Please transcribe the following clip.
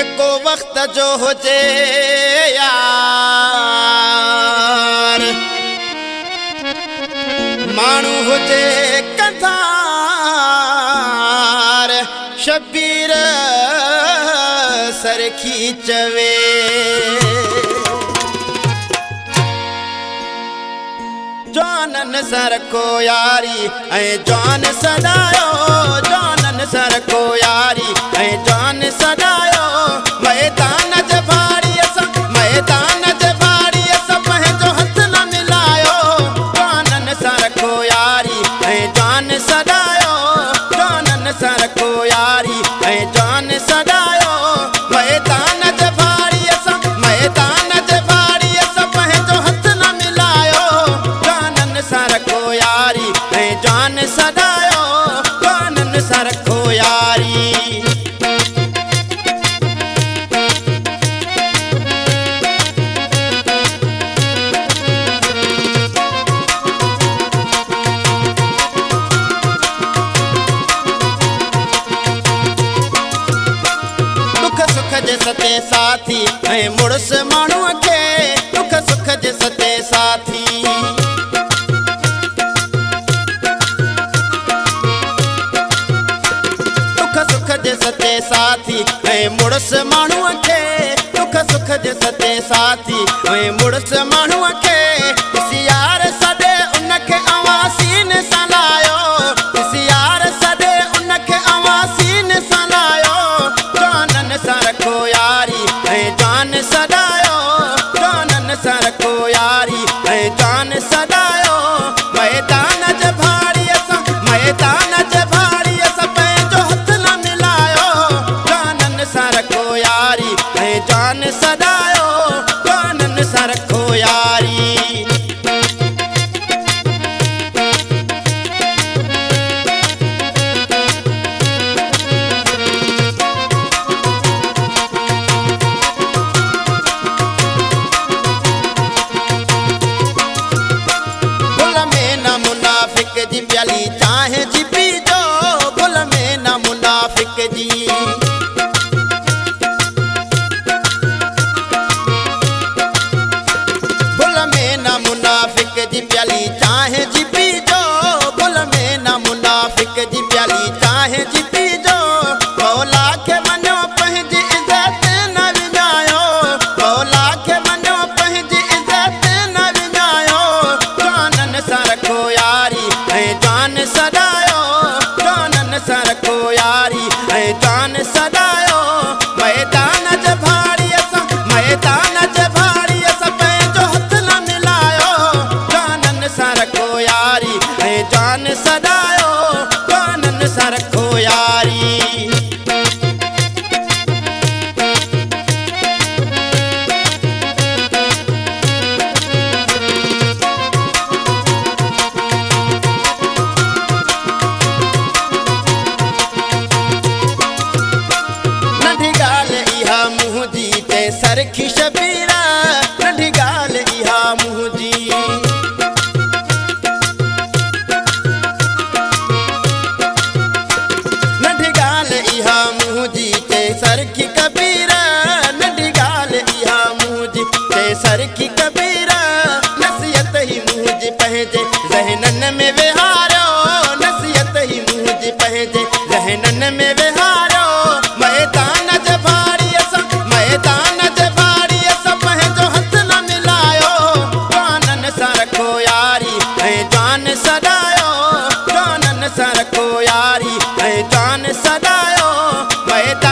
जेको वक्त जो हुजे यार मानू हुजे कंधार शबीर सर खींचवे जानन सर को यारी ऐ जान सदायो जानन सर को यारी ऐ जान सदायो मैदान ज भाड़ी मैदान ज भाड़ी पंहिंजो हथ न मिलायो जानन सर को यारी ऐ जान सदायो जानन सर को यारी ऐ जान सदायो मैदान ज भाड़ी मैदान ज भाड़ी पंहिंजो हथ न मिलायो जानन सर को यारी ऐ जान सदायो जानन सर को यारी सते साथी ऐ मुड़स माण्हूअ खे दुख सुख जे सते साथी दुख सुख जे सते साथी ऐ मुड़स माण्हूअ खे दुख सुख जे सते साथी ऐ मुड़स माण्हूअ खे सियार सॾे उनखे अवासीन सां लायो सियार सॾे उनखे अवासीन सां लायो जानन सर को यारी ऐ जान सदायो जानन सर को यारी ऐ जान सदायो मैदान ज भाड़ी मैदान ज भाड़ी पंहिंजो हथ न मिलायो जानन सर को यारी ऐ जान सदायो जानन सर को यारी जी प्याली चाहे जी पी जो गुल में न मुनाफिक जी गुल में न मुनाफिक जी प्याली चाहे जी पी जो गुल में न मुनाफिक जी प्याली चाहे जी पी जो मौला के मनो पंहिंजी इज़त न विञायो मौला के मनो पंहिंजी इज़त न विञायो जानन सर को यारी ऐ जान सदायो जानन सर को यारी ऐ जान सदायो मैदान ज भाड़ी मैदान ज भाड़ी पंहिंजो हथ न मिलायो जानन सर को यारी ऐ जान सदायो जानन सर को यारी सरखी शबीरा नंढी ॻाल्हि इहा मुंहिंजी नंढी ॻाल्हि इहा मुंहिंजी चए सरखी कबीरा नंढी ॻाल्हि इहा मुंहिंजी चए सरखी कबीरा नसीहत ई मुंहिंजी पंहिंजे ज़हननि में विहारियो नसीहत ई मुंहिंजी पंहिंजे ज़हननि में विहारियो मैदान ज भाड़ी मैदान ज भाड़ी पंहिंजो हथ न मिलायो जानन सर को यारी ऐ जान सदायो जानन सर को यारी ऐ जान सदायो मैदान